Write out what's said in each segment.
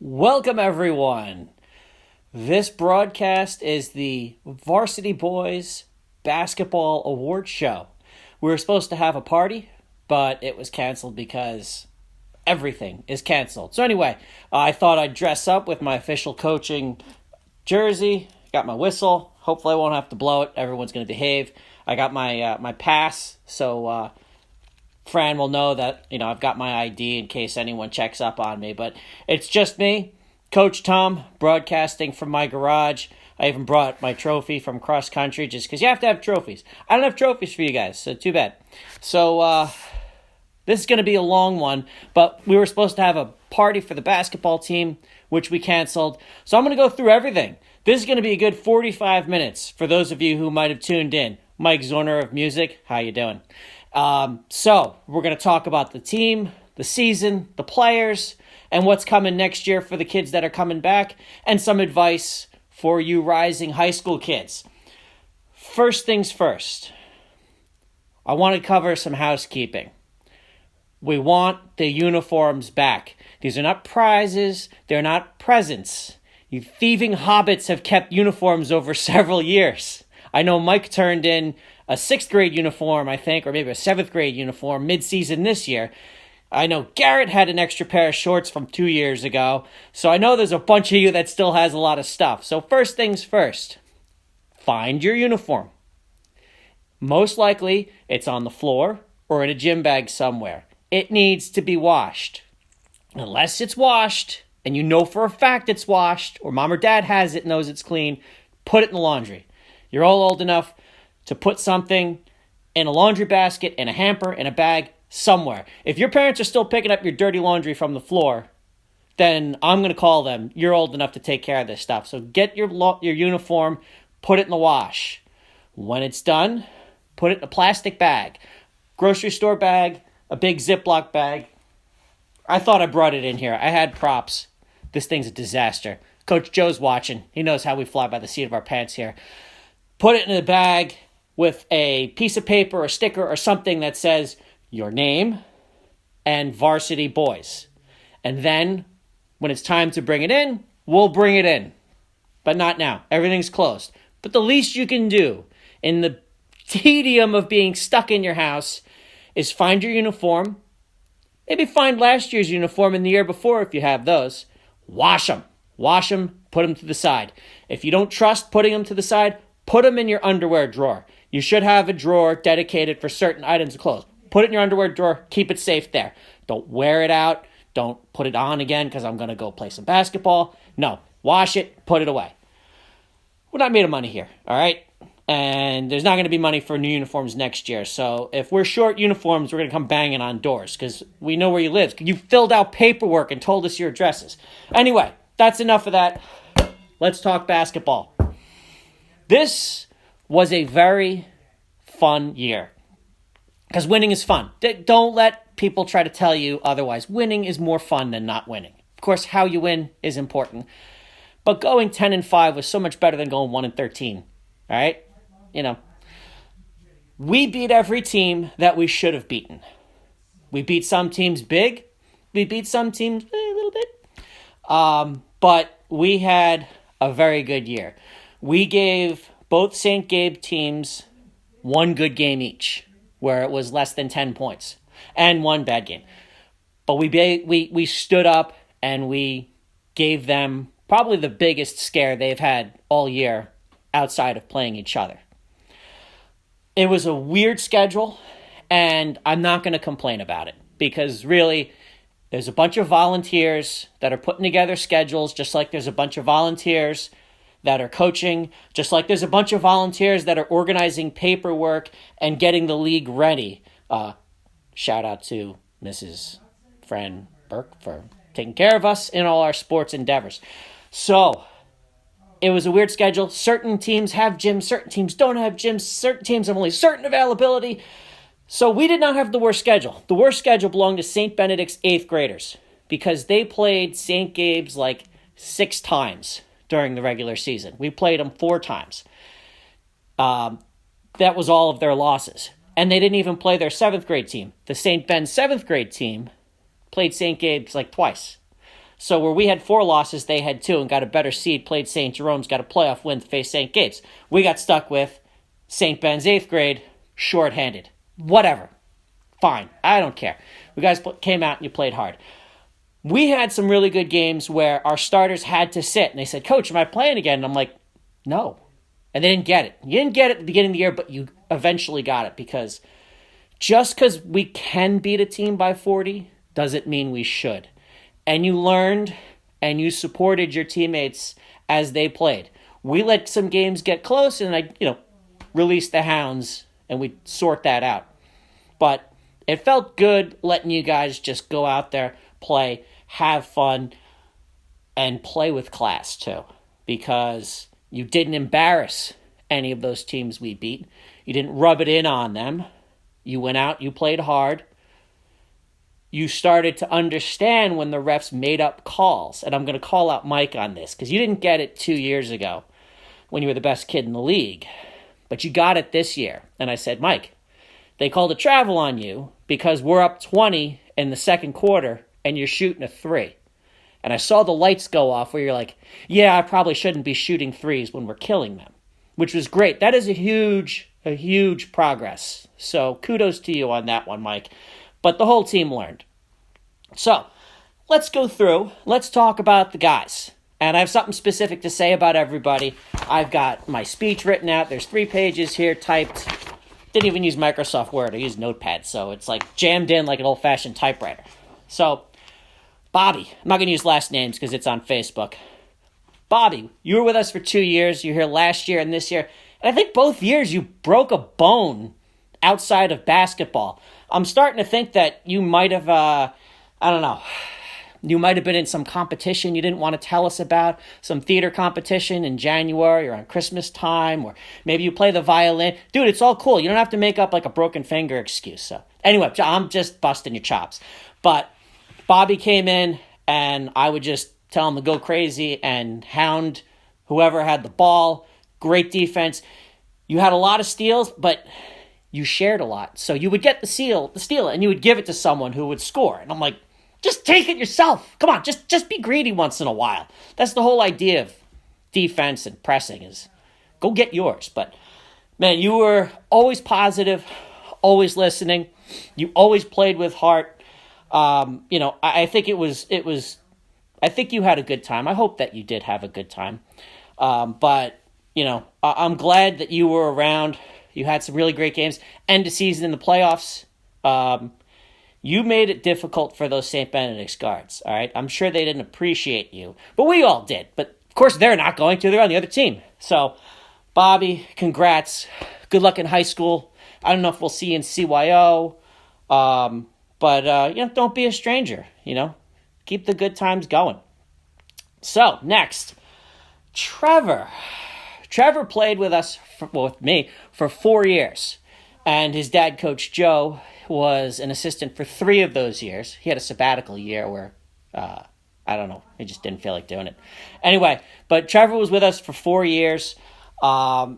Welcome, everyone. This broadcast is the Varsity Boys Basketball Award Show. We were supposed to have a party, but it was canceled because everything is canceled. So anyway, I thought I'd dress up with my official coaching jersey. Got my whistle. Hopefully I won't have to blow it. Everyone's going to behave. I got my pass, so Fran will know that, I've got my ID in case anyone checks up on me. But it's just me, Coach Tom, broadcasting from my garage. I even brought my trophy from cross country just because you have to have trophies. I don't have trophies for you guys, so too bad. So this is going to be a long one, but we were supposed to have a party for the basketball team, which we canceled. So I'm going to go through everything. This is going to be a good 45 minutes for those of you who might have tuned in. Mike Zorner of Music, how you doing? So we're going to talk about the team, the season, the players, and what's coming next year for the kids that are coming back, and some advice for you rising high school kids. First things first, I want to cover some housekeeping. We want the uniforms back. These are not prizes. They're not presents. You thieving hobbits have kept uniforms over several years. I know Mike turned in a 6th grade uniform, I think, or maybe a 7th grade uniform mid-season this year. I know Garrett had an extra pair of shorts from 2 years ago. So I know there's a bunch of you that still has a lot of stuff. So first things first, find your uniform. Most likely, it's on the floor or in a gym bag somewhere. It needs to be washed. Unless it's washed, and you know for a fact it's washed, or mom or dad has it, knows it's clean, put it in the laundry. You're all old enough to put something in a laundry basket, in a hamper, in a bag, somewhere. If your parents are still picking up your dirty laundry from the floor, then I'm going to call them. You're old enough to take care of this stuff. So get your uniform, put it in the wash. When it's done, put it in a plastic bag. Grocery store bag, a big Ziploc bag. I thought I brought it in here. I had props. This thing's a disaster. Coach Joe's watching. He knows how we fly by the seat of our pants here. Put it in a bag with a piece of paper or sticker or something that says your name and Varsity Boys. And then when it's time to bring it in, we'll bring it in. But not now. Everything's closed. But the least you can do in the tedium of being stuck in your house is find your uniform. Maybe find last year's uniform and the year before if you have those. Wash them. Wash them. Put them to the side. If you don't trust putting them to the side, put them in your underwear drawer. You should have a drawer dedicated for certain items of clothes. Put it in your underwear drawer. Keep it safe there. Don't wear it out. Don't put it on again because I'm going to go play some basketball. No. Wash it. Put it away. We're not made of money here, all right? And there's not going to be money for new uniforms next year. So if we're short uniforms, we're going to come banging on doors because we know where you live. You filled out paperwork and told us your addresses. Anyway, that's enough of that. Let's talk basketball. This was a very fun year because winning is fun. Don't let people try to tell you otherwise. Winning is more fun than not winning. Of course, how you win is important. But going 10-5 was so much better than going 1-13. All right? We beat every team that we should have beaten. We beat some teams big. We beat some teams a little bit. But we had a very good year. We gave both St. Gabe teams one good game each, where it was less than 10 points, and one bad game. But we stood up and we gave them probably the biggest scare they've had all year outside of playing each other. It was a weird schedule, and I'm not going to complain about it because really there's a bunch of volunteers that are putting together schedules, just like there's a bunch of volunteers that are coaching, just like there's a bunch of volunteers that are organizing paperwork and getting the league ready. Shout out to Mrs. Fran Burke for taking care of us in all our sports endeavors. So it was a weird schedule. Certain teams have gyms, certain teams don't have gyms, certain teams have only certain availability. So we did not have the worst schedule. The worst schedule belonged to St. Benedict's 8th graders because they played St. Gabe's like 6 times during the regular season. We played them 4 times. That was all of their losses. And they didn't even play their 7th grade team. The St. Ben's 7th grade team played St. Gabe's like twice. So where we had 4 losses, they had 2 and got a better seed, played St. Jerome's, got a playoff win to face St. Gabe's. We got stuck with St. Ben's 8th grade, shorthanded. Whatever. Fine. I don't care. You guys came out and you played hard. We had some really good games where our starters had to sit, and they said, Coach, am I playing again? And I'm like, no. And they didn't get it. You didn't get it at the beginning of the year, but you eventually got it, because just because we can beat a team by 40 doesn't mean we should. And you learned and you supported your teammates as they played. We let some games get close, and I, released the hounds, and we sort that out. But it felt good letting you guys just go out there, play, have fun, and play with class too, because you didn't embarrass any of those teams we beat. You didn't rub it in on them. You went out, you played hard. You started to understand when the refs made up calls. And I'm going to call out Mike on this, because you didn't get it 2 years ago when you were the best kid in the league. But you got it this year. And I said, Mike, they called a travel on you because we're up 20 in the second quarter and you're shooting a 3. And I saw the lights go off where you're like, yeah, I probably shouldn't be shooting 3s when we're killing them, which was great. That is a huge progress. So kudos to you on that one, Mike. But the whole team learned. So let's go through. Let's talk about the guys. And I have something specific to say about everybody. I've got my speech written out. There's 3 pages here typed. Didn't even use Microsoft Word. I used Notepad. So it's like jammed in like an old-fashioned typewriter. So Bobby, I'm not going to use last names because it's on Facebook. Bobby, you were with us for 2 years. You were here last year and this year. And I think both years you broke a bone outside of basketball. I'm starting to think that you might have, you might have been in some competition you didn't want to tell us about, some theater competition in January or on Christmas time, or maybe you play the violin. Dude, it's all cool. You don't have to make up like a broken finger excuse. So anyway, I'm just busting your chops. But Bobby came in, and I would just tell him to go crazy and hound whoever had the ball. Great defense. You had a lot of steals, but you shared a lot. So you would get the steal, and you would give it to someone who would score. And I'm like, just take it yourself. Come on, just be greedy once in a while. That's the whole idea of defense and pressing, is go get yours. But, man, you were always positive, always listening. You always played with heart. I think I think you had a good time. I hope that you did have a good time. But I'm glad that you were around. You had some really great games. End of season in the playoffs. You made it difficult for those St. Benedict's guards, all right? I'm sure they didn't appreciate you, but we all did. But, of course, they're not going to. They're on the other team. So, Bobby, congrats. Good luck in high school. I don't know if we'll see you in CYO. But don't be a stranger, Keep the good times going. So, next, Trevor. Trevor played with us, with me, for 4 years. And his dad, Coach Joe, was an assistant for 3 of those years. He had a sabbatical year where, I don't know, he just didn't feel like doing it. Anyway, but Trevor was with us for 4 years. I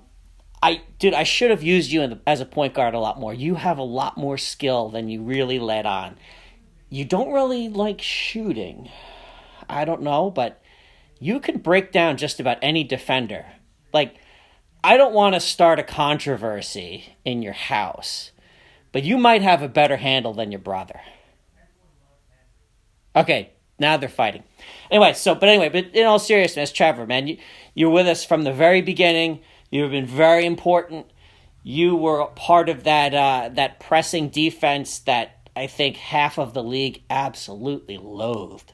should have used you as a point guard a lot more. You have a lot more skill than you really let on. You don't really like shooting. I don't know, but you can break down just about any defender. Like, I don't want to start a controversy in your house, but you might have a better handle than your brother. Okay, now they're fighting. But in all seriousness, Trevor, man, you're with us from the very beginning. You've been very important. You were a part of that pressing defense that I think half of the league absolutely loathed.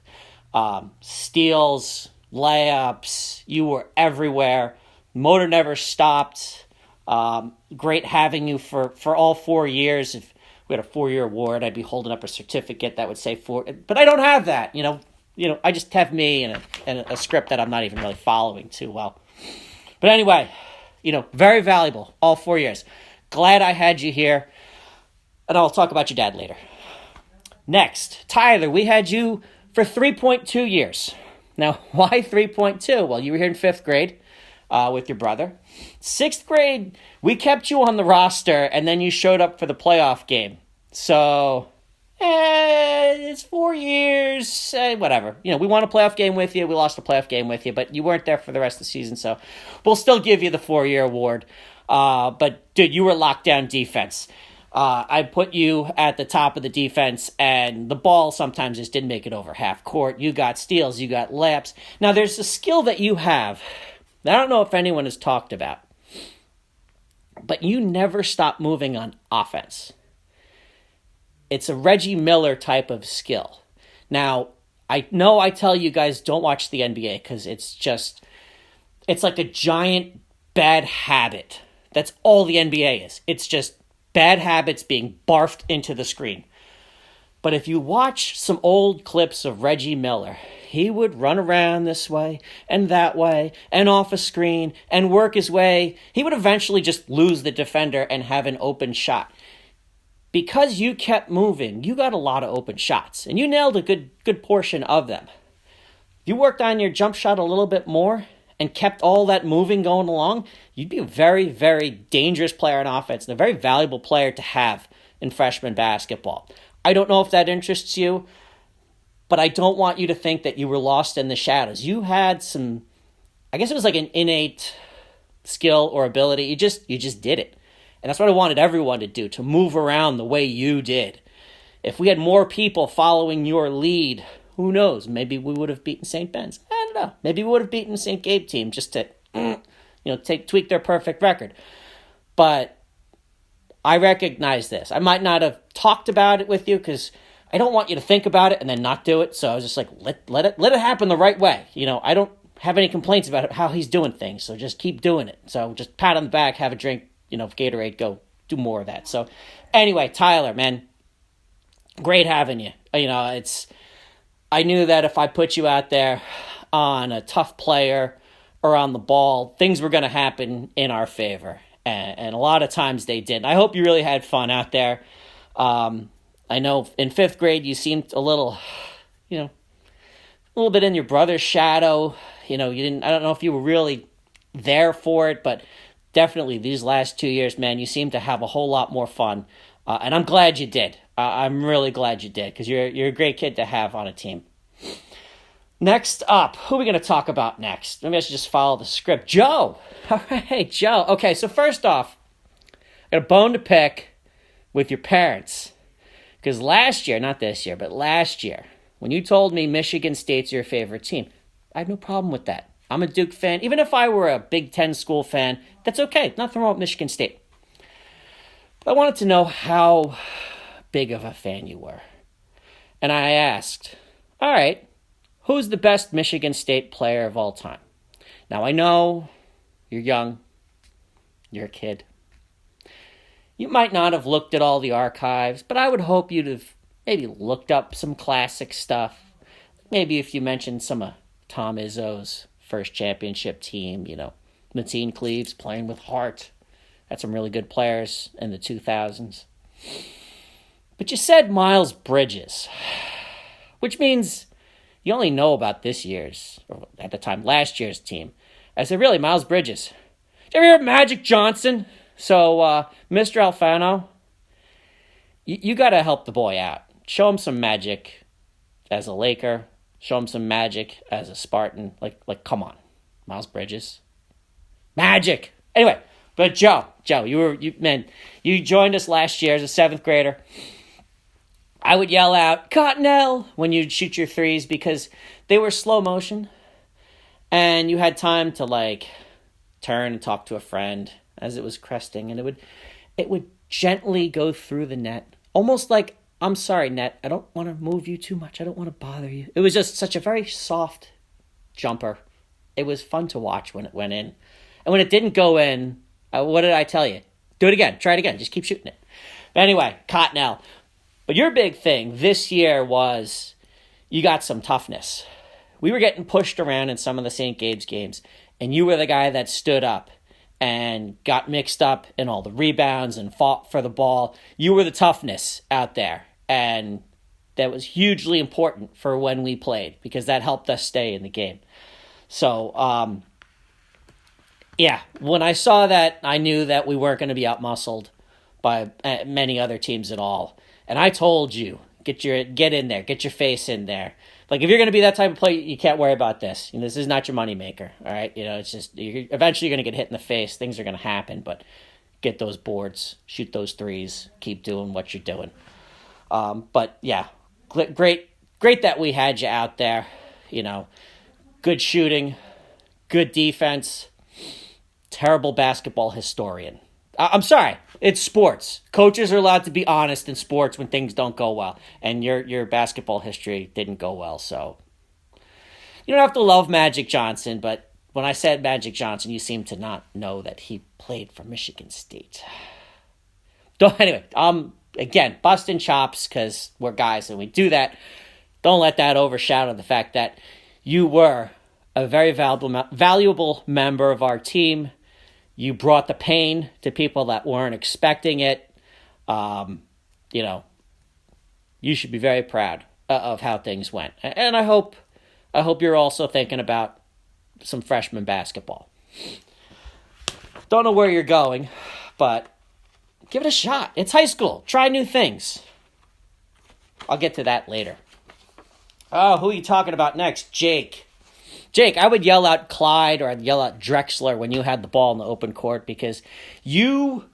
Steals, layups, you were everywhere. Motor never stopped. Great having you for all 4 years. If we had a 4-year award, I'd be holding up a certificate that would say 4. But I don't have that. I just have me and a script that I'm not even really following too well. But anyway, very valuable all 4 years. Glad I had you here. And I'll talk about your dad later. Next, Tyler, we had you for 3.2 years. Now, why 3.2? Well, you were here in 5th grade. With your brother. 6th grade, we kept you on the roster, and then you showed up for the playoff game. So, It's 4 years, whatever. We won a playoff game with you. We lost a playoff game with you, but you weren't there for the rest of the season, so we'll still give you the 4-year award. But, dude, you were locked down defense. I put you at the top of the defense, and the ball sometimes just didn't make it over half court. You got steals, you got layups. Now, there's a skill that you have that I don't know if anyone has talked about, but you never stop moving on offense. It's a Reggie Miller type of skill. Now, I know I tell you guys don't watch the NBA because it's like a giant bad habit. That's all the NBA is. It's just bad habits being barfed into the screen. But if you watch some old clips of Reggie Miller, he would run around this way and that way and off a screen and work his way. He would eventually just lose the defender and have an open shot. Because you kept moving, you got a lot of open shots, and you nailed a good portion of them. You worked on your jump shot a little bit more and kept all that moving going along, you'd be a very, very dangerous player on offense and a very valuable player to have in freshman basketball. I don't know if that interests you, but I don't want you to think that you were lost in the shadows. You had some, I guess it was like an innate skill or ability. You just did it. And that's what I wanted everyone to do, to move around the way you did. If we had more people following your lead, who knows? Maybe we would have beaten St. Ben's. I don't know. Maybe we would have beaten the St. Gabe team just to, tweak their perfect record. But I recognize this. I might not have talked about it with you because I don't want you to think about it and then not do it. So I was just like, let it happen the right way. I don't have any complaints about how he's doing things. So just keep doing it. So just pat on the back, have a drink. Gatorade, go do more of that. So anyway, Tyler, man, great having you. I knew that if I put you out there on a tough player or on the ball, things were going to happen in our favor. And a lot of times they did. I hope you really had fun out there. I know in 5th grade you seemed a little bit in your brother's shadow. I don't know if you were really there for it, but definitely these last 2 years, man, you seem to have a whole lot more fun. And I'm glad you did. I'm really glad you did because you're a great kid to have on a team. Next up, who are we going to talk about next? Maybe I should just follow the script. Joe. All right, Joe. Okay, so first off, I got a bone to pick with your parents. Because last year, not this year, but last year, when you told me Michigan State's your favorite team, I had no problem with that. I'm a Duke fan. Even if I were a Big Ten school fan, that's okay. Nothing wrong with Michigan State. But I wanted to know how big of a fan you were. And I asked, all right, who's the best Michigan State player of all time? Now, I know you're young. You're a kid. You might not have looked at all the archives, but I would hope you'd have maybe looked up some classic stuff. Maybe if you mentioned some of Tom Izzo's first championship team, Mateen Cleaves playing with heart. Had some really good players in the 2000s. But you said Miles Bridges, which means you only know about this year's, or at the time, last year's team. I said, really, Miles Bridges? Did you ever hear of Magic Johnson? So, Mr. Alfano, you got to help the boy out. Show him some magic as a Laker. Show him some magic as a Spartan. Like, come on. Miles Bridges. Magic. Anyway, but Joe, you joined us last year as a 7th grader. I would yell out, Cottonelle, when you'd shoot your threes because they were slow motion. And you had time to, turn and talk to a friend as it was cresting. And it would gently go through the net. Almost like, I'm sorry, net, I don't want to move you too much. I don't want to bother you. It was just such a very soft jumper. It was fun to watch when it went in. And when it didn't go in, what did I tell you? Do it again. Try it again. Just keep shooting it. But anyway, Cottonelle. But your big thing this year was you got some toughness. We were getting pushed around in some of the St. Gabe's games, and you were the guy that stood up and got mixed up in all the rebounds and fought for the ball. You were the toughness out there. And that was hugely important for when we played because that helped us stay in the game. So, when I saw that, I knew that we weren't going to be outmuscled by many other teams at all. And I told you, Get in there. Get your face in there. Like, if you're going to be that type of player, you can't worry about this. This is not your moneymaker, all right? It's just, eventually you're going to get hit in the face. Things are going to happen, but get those boards, shoot those threes, keep doing what you're doing. But, yeah, great that we had you out there. Good shooting, good defense, terrible basketball historian. I'm sorry. It's sports. Coaches are allowed to be honest in sports when things don't go well. And your basketball history didn't go well. So you don't have to love Magic Johnson, but when I said Magic Johnson, you seem to not know that he played for Michigan State. Anyway, again, busting chops because we're guys and we do that. Don't let that overshadow the fact that you were a very valuable member of our team. You brought the pain to people that weren't expecting it. You should be very proud of how things went. And I hope you're also thinking about some freshman basketball. Don't know where you're going, but give it a shot. It's high school. Try new things. I'll get to that later. Oh, who are you talking about next? Jake, I would yell out Clyde or I'd yell out Drexler when you had the ball in the open court because you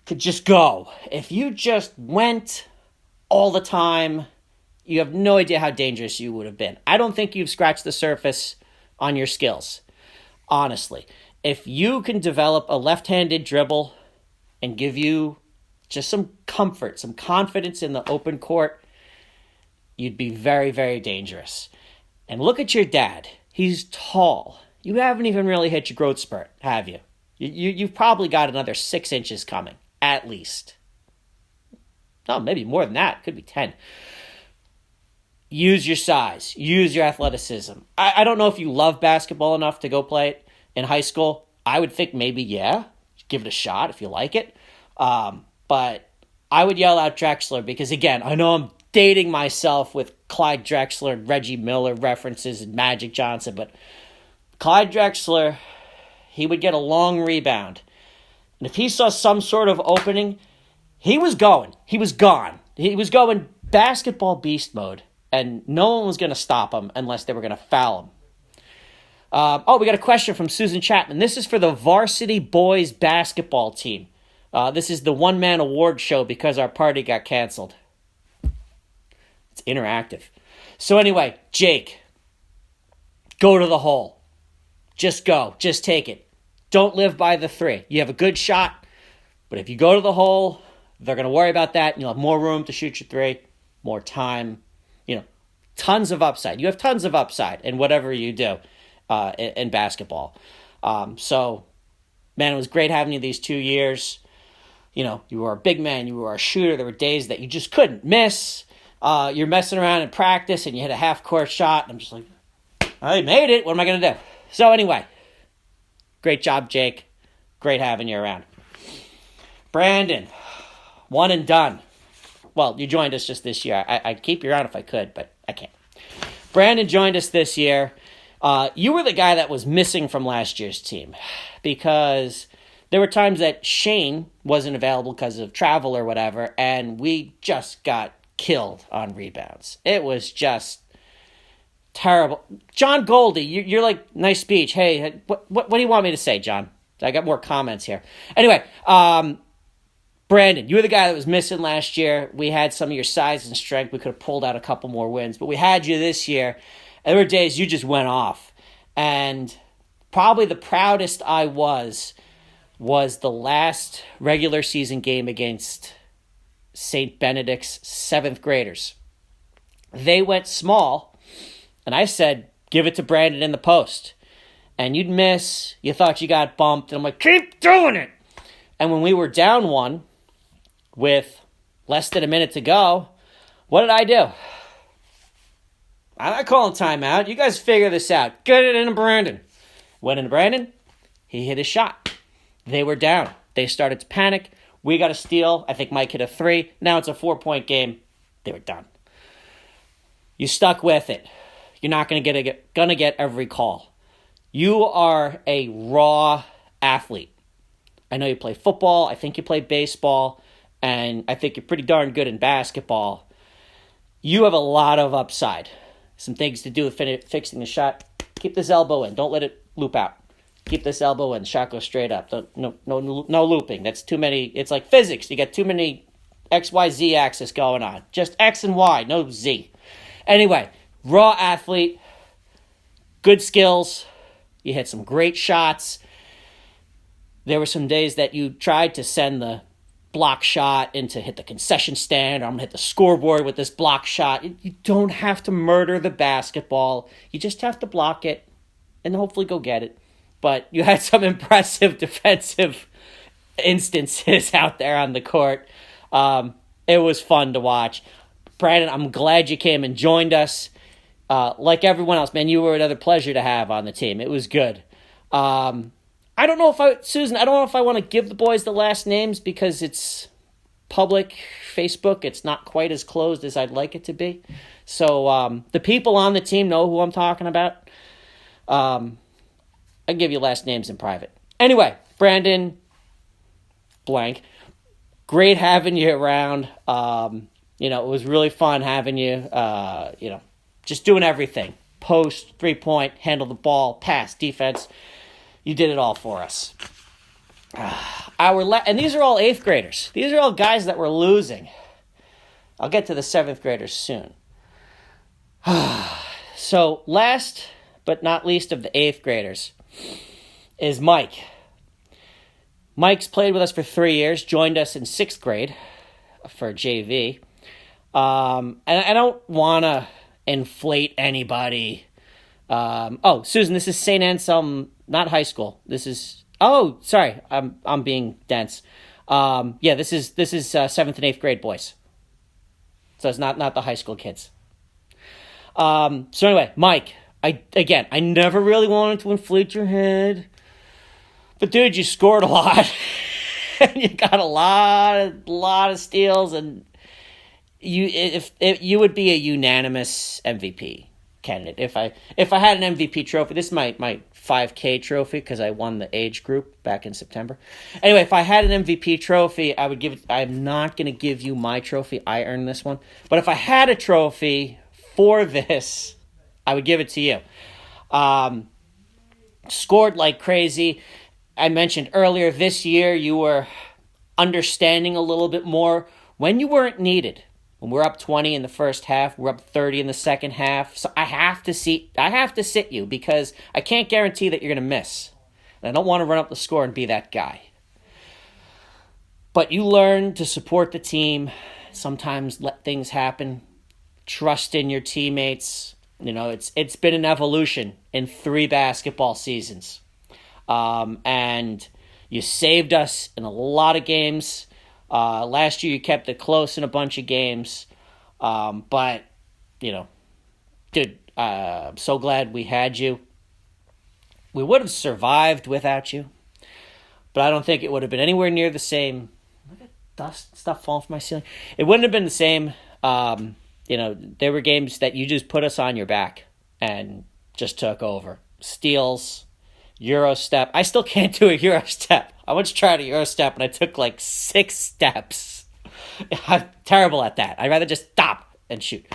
could just go. If you just went all the time, you have no idea how dangerous you would have been. I don't think you've scratched the surface on your skills, honestly. If you can develop a left-handed dribble and give you just some comfort, some confidence in the open court, you'd be very, very dangerous. And look at your dad. He's tall. You haven't even really hit your growth spurt, have you? You've probably got another 6 inches coming, at least. No, maybe more than that. Could be 10. Use your size. Use your athleticism. I don't know if you love basketball enough to go play it in high school. I would think maybe, yeah. Give it a shot if you like it. But I would yell out Drexler because, again, I know I'm dating myself with Clyde Drexler and Reggie Miller references and Magic Johnson, but Clyde Drexler, he would get a long rebound. And if he saw some sort of opening, he was going. He was gone. He was going basketball beast mode, and no one was going to stop him unless they were going to foul him. We got a question from Susan Chapman. This is for the Varsity Boys basketball team. This is the one-man award show because our party got canceled. It's interactive. So anyway, Jake, go to the hole. Just go. Just take it. Don't live by the three. You have a good shot, but if you go to the hole, they're going to worry about that, and you'll have more room to shoot your three, more time, tons of upside. You have tons of upside in whatever you do in basketball. So, man, it was great having you these 2 years. You were a big man. You were a shooter. There were days that you just couldn't miss. You're messing around in practice, and you hit a half-court shot, and I'm just like, I made it. What am I going to do? So anyway, great job, Jake. Great having you around. Brandon, one and done. Well, you joined us just this year. I'd keep you around if I could, but I can't. Brandon joined us this year. You were the guy that was missing from last year's team because there were times that Shane wasn't available because of travel or whatever, and we just got killed on rebounds. It was just terrible. John Goldie, you're like, nice speech. Hey, what do you want me to say, John? I got more comments here. Anyway, Brandon, you were the guy that was missing last year. We had some of your size and strength. We could have pulled out a couple more wins, but we had you this year. And there were days you just went off. And probably the proudest I was the last regular season game against St. Benedict's 7th graders. They went small, and I said, give it to Brandon in the post. And you'd miss. You thought you got bumped. And I'm like, keep doing it. And when we were down one with less than a minute to go, what did I do? I'm not calling timeout. You guys figure this out. Get it into Brandon. Went into Brandon. He hit his shot. They were down. They started to panic. We got a steal. I think Mike hit a 3. Now it's a 4-point game. They were done. You stuck with it. You're not going to get every call. You are a raw athlete. I know you play football. I think you play baseball. And I think you're pretty darn good in basketball. You have a lot of upside. Some things to do with fixing the shot. Keep this elbow in. Don't let it loop out. Keep this elbow in. Shot goes straight up. No looping. That's too many. It's like physics. You got too many X, Y, Z axis going on. Just X and Y, no Z. Anyway, raw athlete. Good skills. You hit some great shots. There were some days that you tried to send the block shot into hit the concession stand, or I'm going to hit the scoreboard with this block shot. You don't have to murder the basketball. You just have to block it and hopefully go get it. But you had some impressive defensive instances out there on the court. It was fun to watch. Brandon, I'm glad you came and joined us. Like everyone else, man, you were another pleasure to have on the team. It was good. I don't know if I want to give the boys the last names because it's public Facebook. It's not quite as closed as I'd like it to be. So the people on the team know who I'm talking about. I'll give you last names in private. Anyway, Brandon blank. Great having you around. It was really fun having you, just doing everything. Post, 3-point, handle the ball, pass, defense. You did it all for us. And these are all 8th graders. These are all guys that were losing. I'll get to the 7th graders soon. So last but not least of the 8th graders is Mike. Mike's played with us for 3 years, joined us in 6th grade for JV. And I don't want to inflate anybody. Susan, this is St. Anselm, not high school. This is, sorry, I'm being dense. This is 7th and 8th grade boys. So it's not the high school kids. So anyway, Mike, I never really wanted to inflate your head, but dude, you scored a lot, and you got a lot of steals, and you would be a unanimous MVP candidate. If I had an MVP trophy, this is my 5K trophy because I won the age group back in September. Anyway, if I had an MVP trophy, I would give it. I'm not going to give you my trophy. I earned this one. But if I had a trophy for this, I would give it to you. Scored like crazy. I mentioned earlier this year you were understanding a little bit more when you weren't needed. When we're up 20 in the first half, we're up 30 in the second half. So I have to sit you because I can't guarantee that you're going to miss. And I don't want to run up the score and be that guy. But you learn to support the team, sometimes let things happen, trust in your teammates. It's been an evolution in 3 basketball seasons. And you saved us in a lot of games. Last year you kept it close in a bunch of games. But, dude, I'm so glad we had you. We would have survived without you, but I don't think it would have been anywhere near the same. Look at dust stuff falling from my ceiling. It wouldn't have been the same. There were games that you just put us on your back and just took over. Steals, Euro step. I still can't do a Euro step. I once tried a Euro step and I took like 6 steps. I'm terrible at that. I'd rather just stop and shoot.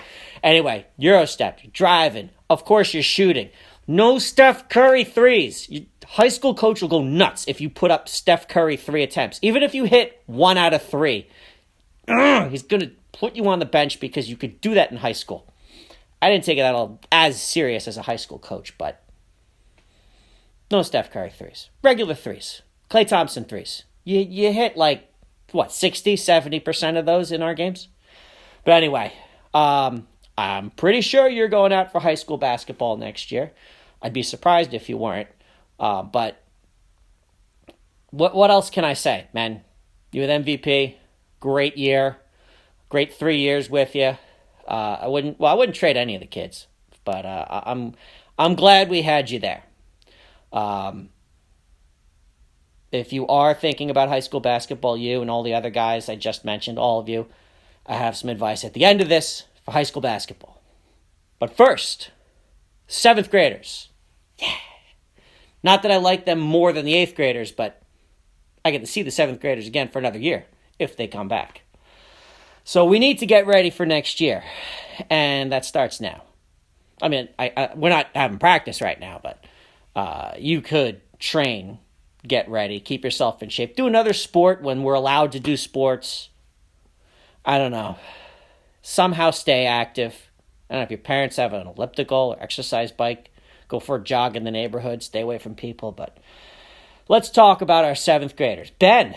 Anyway, Euro step. You're driving. Of course, you're shooting. No Steph Curry threes. High school coach will go nuts if you put up Steph Curry 3 attempts. Even if you hit 1 out of 3. He's going to put you on the bench because you could do that in high school. I didn't take it at all as serious as a high school coach, but no Steph Curry threes. Regular threes. Klay Thompson threes. You hit 60, 70% of those in our games? But anyway, I'm pretty sure you're going out for high school basketball next year. I'd be surprised if you weren't. But what else can I say, man? You with MVP, great year, great 3 years with you. I wouldn't trade any of the kids, but I'm glad we had you there. If you are thinking about high school basketball, you and all the other guys I just mentioned, all of you, I have some advice at the end of this for high school basketball. But first, 7th graders. Yeah. Not that I like them more than the 8th graders, but I get to see the 7th graders again for another year if they come back. So we need to get ready for next year. and that starts now. I mean, we're not having practice right now, but you could train, get ready, keep yourself in shape. Do another sport when we're allowed to do sports. I don't know. Somehow stay active. I don't know if your parents have an elliptical or exercise bike. Go for a jog in the neighborhood. Stay away from people. But let's talk about our 7th graders. Ben.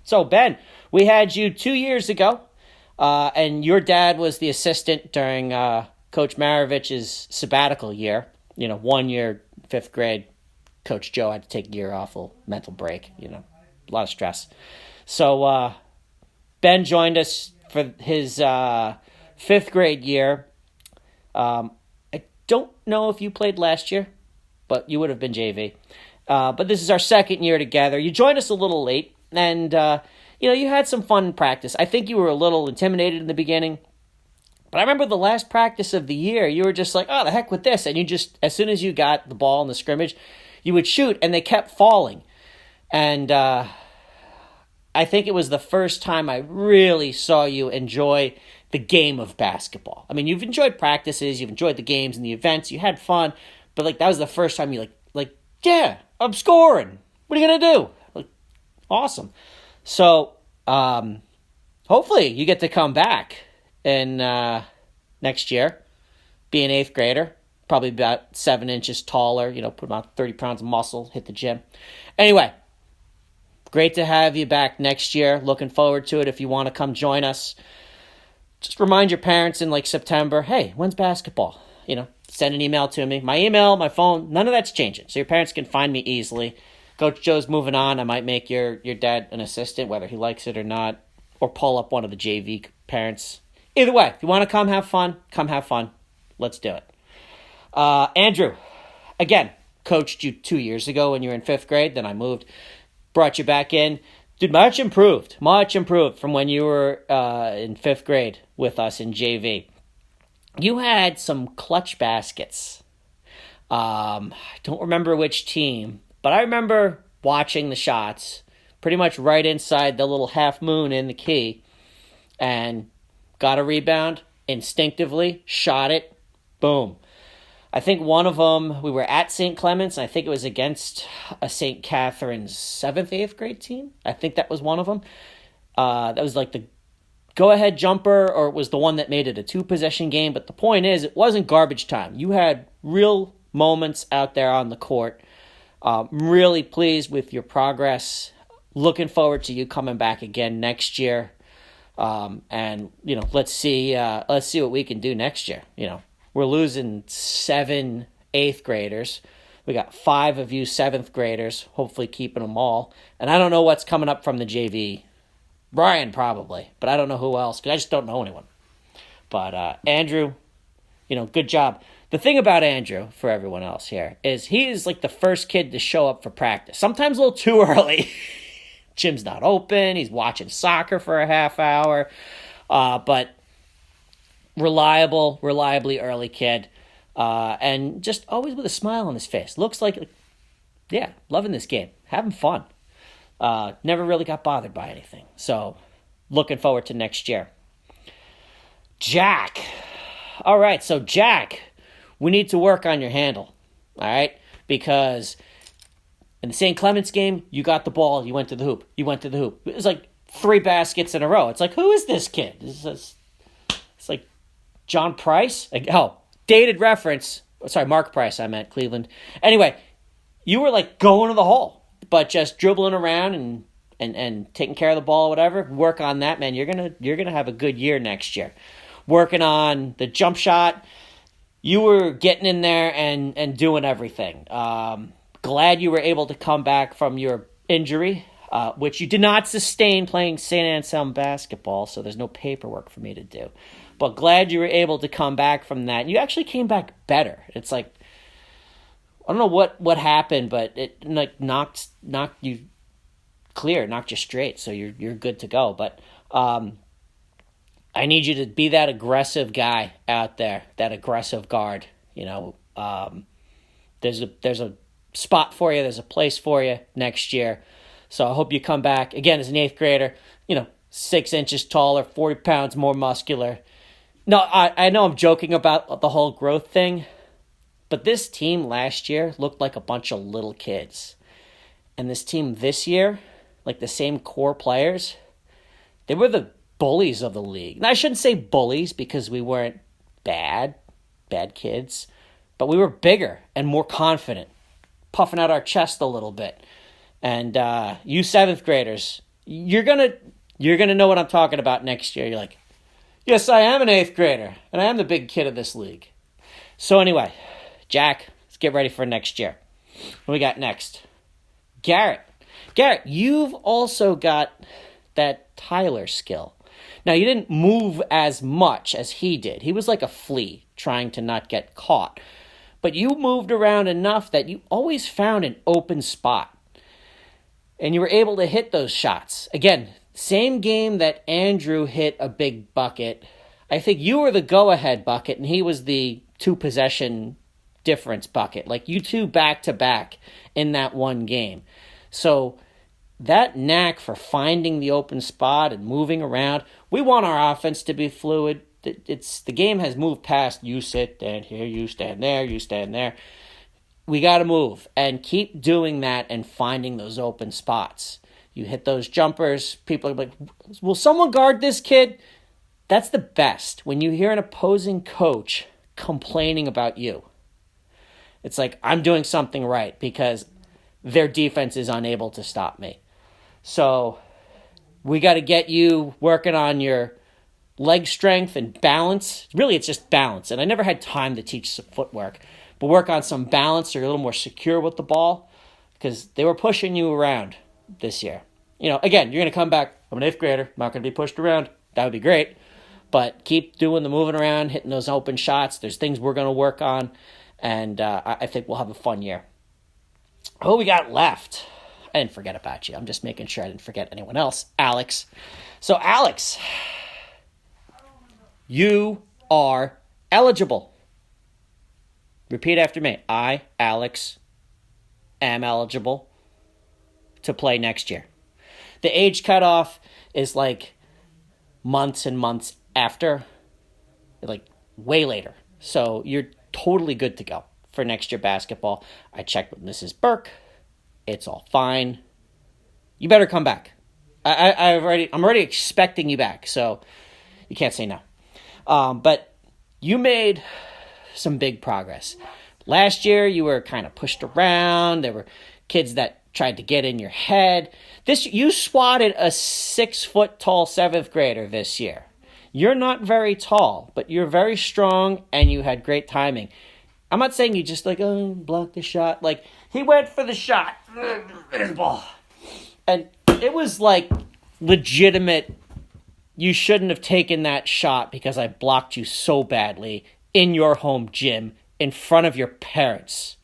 So, Ben, we had you 2 years ago, and your dad was the assistant during Coach Maravich's sabbatical year. 1 year, 5th grade. Coach Joe had to take a year off, a mental break, a lot of stress. So Ben joined us for his 5th grade year. I don't know if you played last year, but you would have been JV. But this is our 2nd year together. You joined us a little late, and you had some fun in practice. I think you were a little intimidated in the beginning. But I remember the last practice of the year, you were just like, oh, the heck with this. And you just, as soon as you got the ball in the scrimmage, you would shoot, and they kept falling. And I think it was the first time I really saw you enjoy the game of basketball. I mean, you've enjoyed practices, you've enjoyed the games and the events, you had fun, but that was the first time you yeah, I'm scoring. What are you going to do? Awesome. So hopefully you get to come back in next year, be an 8th grader, probably about 7 inches taller, put about 30 pounds of muscle, hit the gym. Anyway, great to have you back next year. Looking forward to it. If you want to come join us, just remind your parents in September, hey, when's basketball? Send an email to me. My email, my phone, none of that's changing. So your parents can find me easily. Coach Joe's moving on. I might make your dad an assistant, whether he likes it or not, or pull up one of the JV parents. Either way, if you want to come have fun, come have fun. Let's do it. Andrew, again, coached you 2 years ago when you were in 5th grade. Then I moved, brought you back in. Dude, much improved from when you were in 5th grade with us in JV. You had some clutch baskets. I don't remember which team, but I remember watching the shots pretty much right inside the little half moon in the key, and got a rebound, instinctively shot it, boom. I think one of them, we were at St. Clement's, and I think it was against a St. Catherine's 7th, 8th grade team. I think that was one of them. That was the go-ahead jumper, or it was the one that made it a 2-possession game. But the point is, it wasn't garbage time. You had real moments out there on the court. Really pleased with your progress. Looking forward to you coming back again next year. And let's see what we can do next year. We're losing 7 8th graders. We got 5 of you 7th graders, hopefully keeping them all. And I don't know what's coming up from the JV. Brian probably, but I don't know who else, because I just don't know anyone. But Andrew, good job. The thing about Andrew, for everyone else here, is he is the first kid to show up for practice. Sometimes a little too early. Gym's not open. He's watching soccer for a half hour. But reliably early kid. And just always with a smile on his face. Looks like, yeah, loving this game. Having fun. Never really got bothered by anything. So, looking forward to next year. Jack. All right, so Jack, we need to work on your handle. All right? Because in the St. Clement's game, you got the ball, you went to the hoop. It was 3 baskets in a row. It's who is this kid? It's John Price? Dated reference. Sorry, Mark Price, I meant Cleveland. Anyway, you were going to the hole, but just dribbling around and taking care of the ball, whatever. Work on that, man. You're gonna have a good year next year. Working on the jump shot. You were getting in there and doing everything. Glad you were able to come back from your injury, which you did not sustain playing St. Anselm basketball, so there's no paperwork for me to do. But glad you were able to come back from that. You actually came back better. It's I don't know what happened, but it knocked you clear, knocked you straight, so you're good to go. But I need you to be that aggressive guy out there, that aggressive guard. There's a spot for you, there's a place for you next year. So I hope you come back again as an 8th grader. 6 inches taller, 40 pounds more muscular. No, I know I'm joking about the whole growth thing, but this team last year looked like a bunch of little kids. And this team this year, like the same core players, they were the bullies of the league. And I shouldn't say bullies because we weren't bad kids, but we were bigger and more confident, puffing out our chest a little bit. And you seventh graders, you're gonna know what I'm talking about next year. You're like, yes, I am an eighth grader, and I am the big kid of this league. So anyway, Jack, let's get ready for next year. What we got next? Garrett, you've also got that Tyler skill. Now, you didn't move as much as he did. He was like a flea trying to not get caught. But you moved around enough that you always found an open spot. And you were able to hit those shots. Again, same game that Andrew hit a big bucket. I think you were the go-ahead bucket, and he was the two-possession difference bucket. Like, you two back-to-back in that one game. So that knack for finding the open spot and moving around, we want our offense to be fluid. The game has moved past you stand here, you stand there, you stand there. We got to move and keep doing that and finding those open spots. You hit those jumpers, people are like, will someone guard this kid? That's the best when you hear an opposing coach complaining about you. It's like, I'm doing something right because their defense is unable to stop me. So we got to get you working on your leg strength and balance. Really, it's just balance. And I never had time to teach some footwork. But work on some balance so you're a little more secure with the ball because they were pushing you around this year. You know, again, you're going to come back. I'm an eighth grader. I'm not going to be pushed around. That would be great. But keep doing the moving around, hitting those open shots. There's things we're going to work on. And I think we'll have a fun year. Who we got left? I didn't forget about you. I'm just making sure I didn't forget anyone else. Alex. So, Alex, you are eligible. Repeat after me. I, Alex, am eligible to play next year. The age cutoff is like months and months after, like way later. So you're totally good to go for next year basketball. I checked with Mrs. Burke. It's all fine. You better come back. I'm already expecting you back, so you can't say no. But you made some big progress. Last year, you were kind of pushed around. There were kids that tried to get in your head. You swatted a 6-foot-tall 7th grader this year. You're not very tall, but you're very strong, and you had great timing. I'm not saying you just block the shot. Like, he went for the shot. His ball. And it was like legitimate. You shouldn't have taken that shot because I blocked you so badly in your home gym in front of your parents.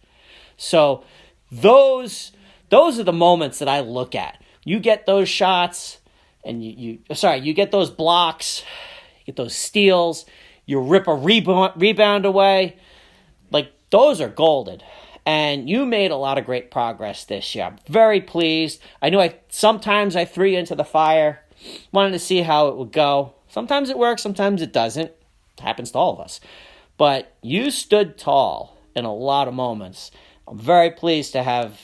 So those are the moments that I look at. You get those shots and you get those blocks, you get those steals, you rip a rebound away. Like, those are golden. And you made a lot of great progress this year. I'm very pleased. I knew sometimes I threw you into the fire. Wanted to see how it would go. Sometimes it works, sometimes it doesn't. It happens to all of us. But you stood tall in a lot of moments. I'm very pleased to have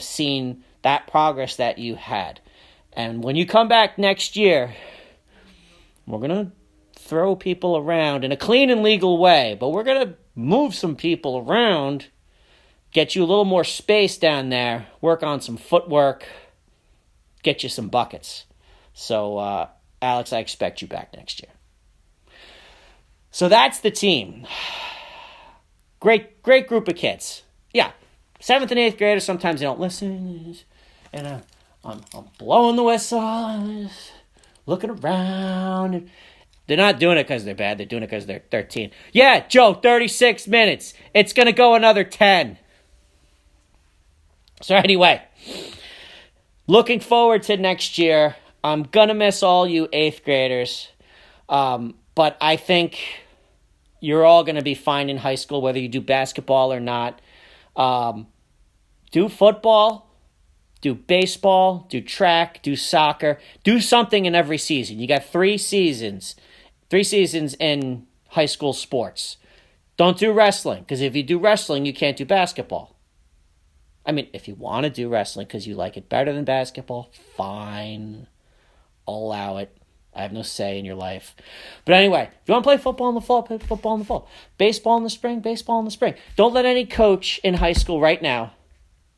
seen that progress that you had. And when you come back next year, we're going to throw people around in a clean and legal way. But we're going to move some people around, get you a little more space down there, work on some footwork, get you some buckets. So, Alex, I expect you back next year. So that's the team. Great group of kids. Yeah, 7th and 8th graders, sometimes they don't listen. And I'm blowing the whistle, looking around. They're not doing it because they're bad. They're doing it because they're 13. Yeah, Joe, 36 minutes. It's going to go another 10. So anyway, looking forward to next year. I'm going to miss all you 8th graders. But I think you're all going to be fine in high school, whether you do basketball or not. Do football, do baseball, do track, do soccer. Do something in every season. You got 3 seasons. 3 seasons in high school sports. Don't do wrestling, because if you do wrestling, you can't do basketball. I mean, if you want to do wrestling because you like it better than basketball, fine. I'll allow it. I have no say in your life. But anyway, if you want to play football in the fall, play football in the fall. Baseball in the spring, baseball in the spring. Don't let any coach in high school right now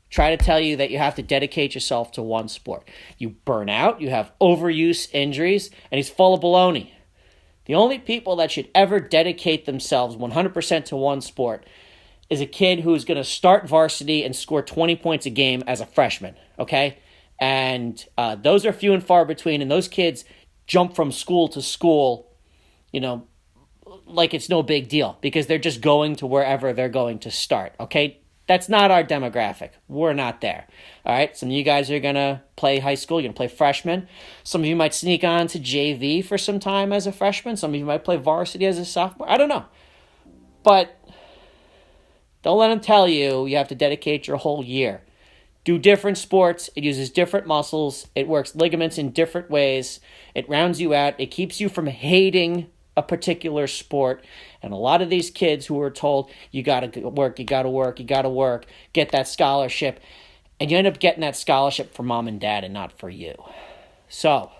try to tell you that you have to dedicate yourself to one sport. You burn out, you have overuse injuries, and he's full of baloney. The only people that should ever dedicate themselves 100% to one sport is a kid who's going to start varsity and score 20 points a game as a freshman, okay? And those are few and far between, and those kids jump from school to school, like it's no big deal because they're just going to wherever they're going to start, okay? That's not our demographic. We're not there, all right? Some of you guys are going to play high school. You're going to play freshman. Some of you might sneak on to JV for some time as a freshman. Some of you might play varsity as a sophomore. I don't know. But don't let them tell you you have to dedicate your whole year. Do different sports. It uses different muscles. It works ligaments in different ways. It rounds you out. It keeps you from hating a particular sport. And a lot of these kids who are told, you got to work, you got to work, you got to work, get that scholarship. And you end up getting that scholarship for mom and dad and not for you. So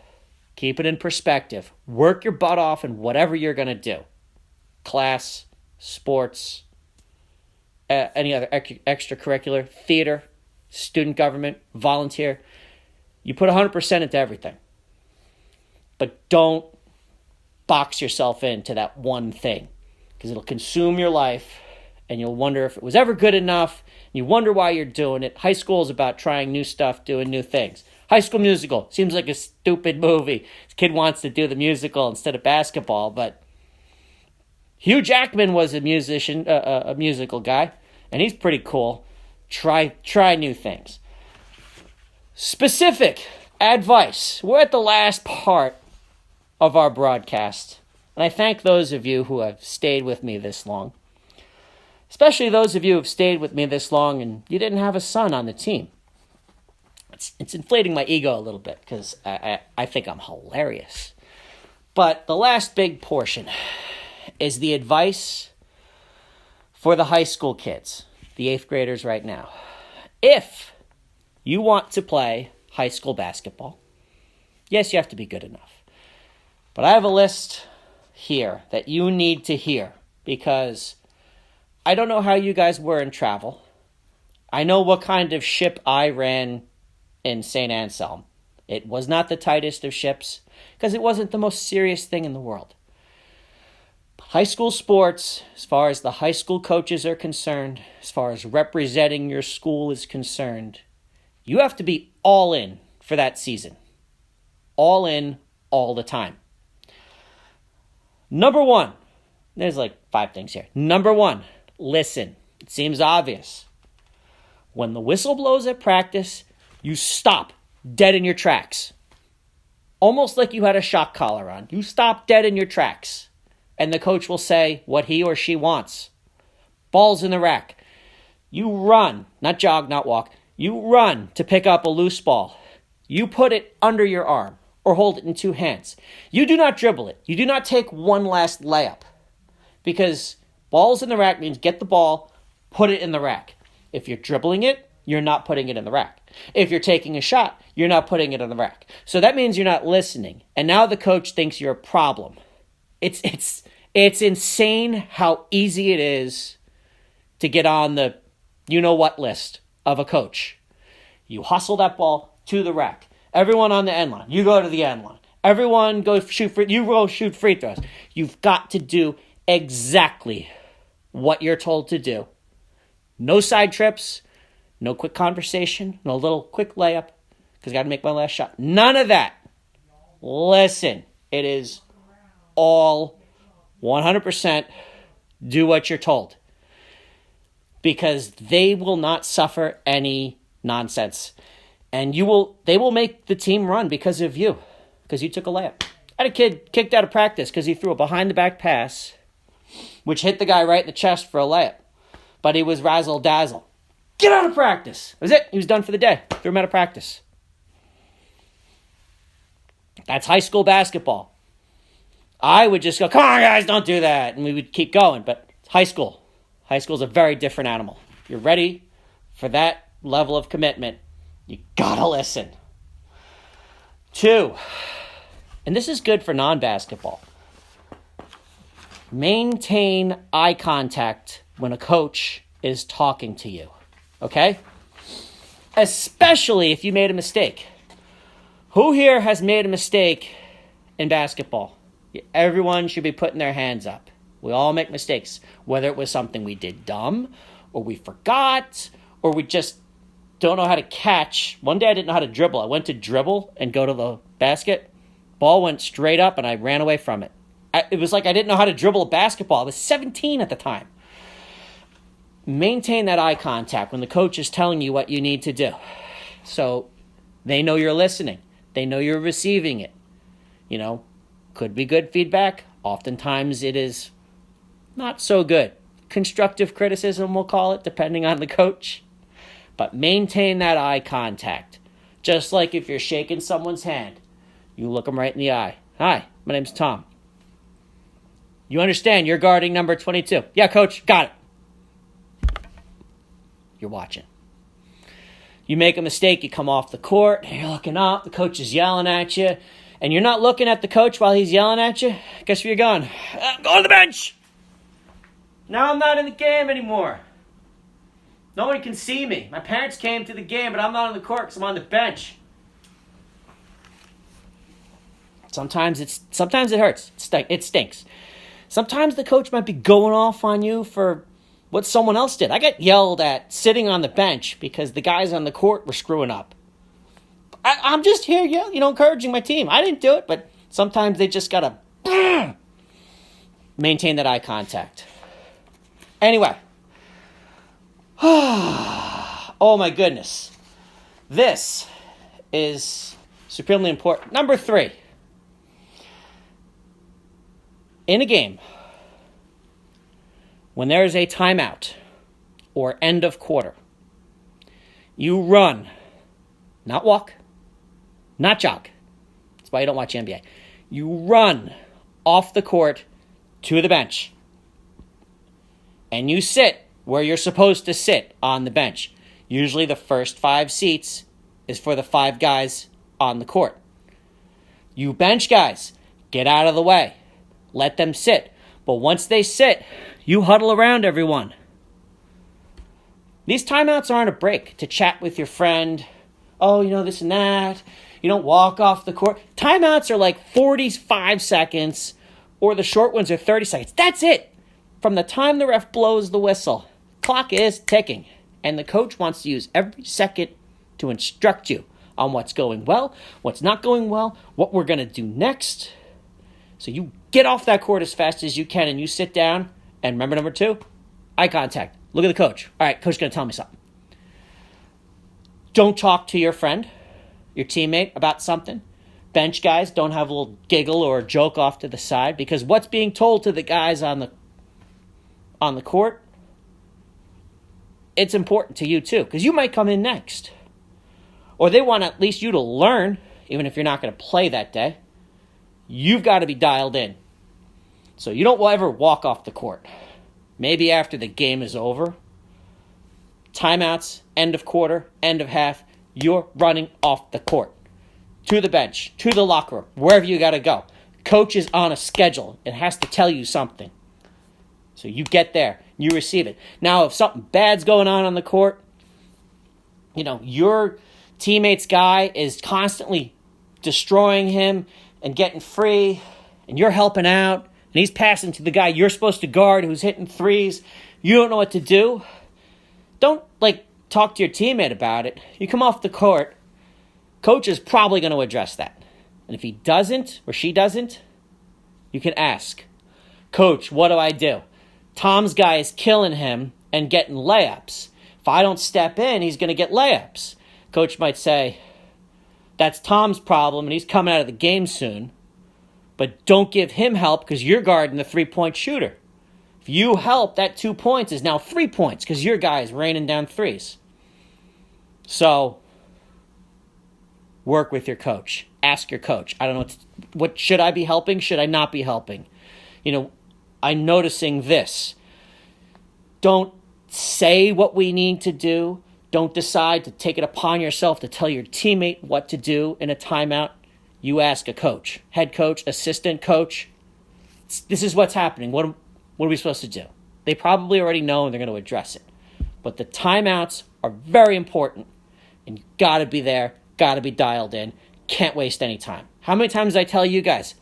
keep it in perspective. Work your butt off in whatever you're going to do. Class, sports, any other extracurricular, theater, student government, volunteer. You put 100% into everything. But don't box yourself into that one thing because it'll consume your life and you'll wonder if it was ever good enough. You wonder why you're doing it. High school is about trying new stuff, doing new things. High School Musical seems like a stupid movie. This kid wants to do the musical instead of basketball, but Hugh Jackman was a musician, a musical guy, and he's pretty cool. Try new things. Specific advice. We're at the last part of our broadcast, and I thank those of you who have stayed with me this long. Especially those of you who have stayed with me this long and you didn't have a son on the team. It's inflating my ego a little bit because I think I'm hilarious. But the last big portion is the advice for the high school kids, the 8th graders right now. If you want to play high school basketball, yes, you have to be good enough. But I have a list here that you need to hear because I don't know how you guys were in travel. I know what kind of ship I ran in St. Anselm. It was not the tightest of ships because it wasn't the most serious thing in the world. But high school sports, as far as the high school coaches are concerned, as far as representing your school is concerned, you have to be all in for that season. All in, all the time. Number 1, there's like 5 things here. Number 1, listen. It seems obvious. When the whistle blows at practice, you stop dead in your tracks. Almost like you had a shock collar on. You stop dead in your tracks. And the coach will say what he or she wants. Ball's in the rack. You run, not jog, not walk. You run to pick up a loose ball. You put it under your arm or hold it in 2 hands. You do not dribble it. You do not take one last layup. Because balls in the rack means get the ball, put it in the rack. If you're dribbling it, you're not putting it in the rack. If you're taking a shot, you're not putting it in the rack. So that means you're not listening. And now the coach thinks you're a problem. It's insane how easy it is to get on the you-know-what list of a coach. You hustle that ball to the rack. Everyone on the end line. You go to the end line. Everyone go shoot free throws. You've got to do exactly what you're told to do. No side trips, no quick conversation, no little quick layup, because I got to make my last shot. None of that. Listen, it is all 100% do what you're told. Because they will not suffer any nonsense. And they will make the team run because of you. Because you took a layup. I had a kid kicked out of practice because he threw a behind-the-back pass, which hit the guy right in the chest for a layup. But he was razzle-dazzle. Get out of practice. That was it. He was done for the day. Threw him out of practice. That's high school basketball. I would just go, come on, guys, don't do that. And we would keep going. But high school. High school is a very different animal. If you're ready for that level of commitment, you got to listen. 2, and this is good for non-basketball. Maintain eye contact when a coach is talking to you. Okay? Especially if you made a mistake. Who here has made a mistake in basketball? Everyone should be putting their hands up. We all make mistakes, whether it was something we did dumb, or we forgot, or we just don't know how to catch. One day I didn't know how to dribble. I went to dribble and go to the basket. Ball went straight up and I ran away from it. It was like I didn't know how to dribble a basketball. I was 17 at the time. Maintain that eye contact when the coach is telling you what you need to do. So they know you're listening. They know you're receiving it. You know, could be good feedback. Oftentimes it is not so good. Constructive criticism, we'll call it, depending on the coach. But maintain that eye contact. Just like if you're shaking someone's hand, you look them right in the eye. Hi, my name's Tom. You understand you're guarding number 22. Yeah, coach, got it. You're watching. You make a mistake, you come off the court, you're looking up, the coach is yelling at you, and you're not looking at the coach while he's yelling at you. Guess where you're going? I'm going to the bench. Now I'm not in the game anymore. Nobody can see me. My parents came to the game, but I'm not on the court because I'm on the bench. Sometimes it hurts. It stinks. Sometimes the coach might be going off on you for what someone else did. I got yelled at sitting on the bench because the guys on the court were screwing up. I'm just here, encouraging my team. I didn't do it, but sometimes they just got to maintain that eye contact. Anyway. Oh my goodness. This is supremely important. Number 3. In a game, when there is a timeout or end of quarter, you run, not walk, not jog. That's why you don't watch NBA. You run off the court to the bench. And you sit where you're supposed to sit on the bench. Usually the first 5 seats is for the 5 guys on the court. You bench guys, get out of the way. Let them sit. But once they sit, you huddle around everyone. These timeouts aren't a break to chat with your friend. Oh, this and that. You don't walk off the court. Timeouts are like 45 seconds, or the short ones are 30 seconds. That's it. From the time the ref blows the whistle, clock is ticking. And the coach wants to use every second to instruct you on what's going well, what's not going well, what we're going to do next. So you get off that court as fast as you can and you sit down. And remember number 2, eye contact. Look at the coach. All right, coach is going to tell me something. Don't talk to your friend, your teammate about something. Bench guys, don't have a little giggle or a joke off to the side, because what's being told to the guys on the court, it's important to you too, because you might come in next. Or they want at least you to learn, even if you're not going to play that day. You've got to be dialed in. So you don't ever walk off the court. Maybe after the game is over, timeouts, end of quarter, end of half, you're running off the court. To the bench, to the locker room, wherever you got to go. Coach is on a schedule. It has to tell you something. So you get there, you receive it. Now, if something bad's going on the court, your teammate's guy is constantly destroying him and getting free, and you're helping out, and he's passing to the guy you're supposed to guard who's hitting threes. You don't know what to do. Don't, talk to your teammate about it. You come off the court, coach is probably going to address that. And if he doesn't, or she doesn't, you can ask, Coach, what do I do? Tom's guy is killing him and getting layups. If I don't step in, he's going to get layups. Coach might say, that's Tom's problem, and he's coming out of the game soon. But don't give him help because you're guarding the 3-point shooter. If you help, that 2 points is now 3 points because your guy is raining down threes. So, work with your coach. ask your coach. I don't know what should I be helping? Should I not be helping? I'm noticing this. Don't say what we need to do. Don't decide to take it upon yourself to tell your teammate what to do in a timeout. You ask a coach, head coach, assistant coach. This is what's happening. What are we supposed to do? They probably already know and they're going to address it. But the timeouts are very important. And you got to be there, got to be dialed in. Can't waste any time. How many times did I tell you guys,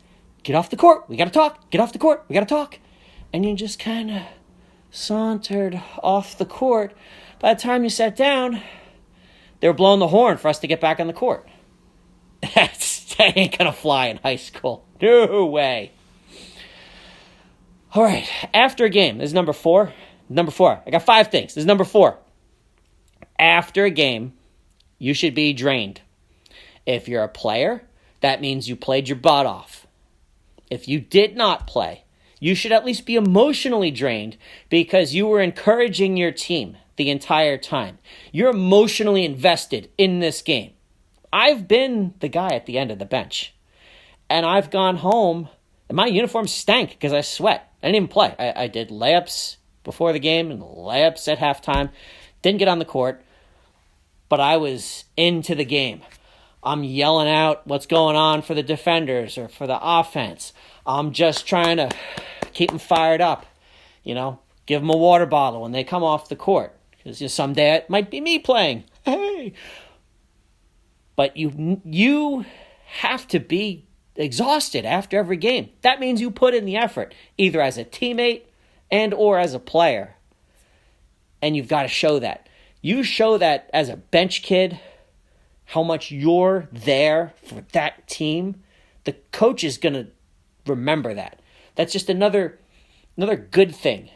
get off the court, we got to talk. Get off the court, we got to talk. And you just kind of sauntered off the court. By the time you sat down, they were blowing the horn for us to get back on the court. That ain't going to fly in high school. No way. All right, after a game, this is number 4. Number 4, I got 5 things. This is number 4. After a game, you should be drained. If you're a player, that means you played your butt off. If you did not play, you should at least be emotionally drained because you were encouraging your team the entire time. You're emotionally invested in this game. I've been the guy at the end of the bench. And I've gone home, and my uniform stank because I sweat. I didn't even play. I did layups before the game and layups at halftime. Didn't get on the court, but I was into the game. I'm yelling out what's going on for the defenders or for the offense. I'm just trying to keep them fired up. Give them a water bottle when they come off the court. Because someday it might be me playing. Hey. But you have to be exhausted after every game. That means you put in the effort, either as a teammate and or as a player. And you've got to show that. You show that as a bench kid, how much you're there for that team. The coach is going to remember that. That's just another good thing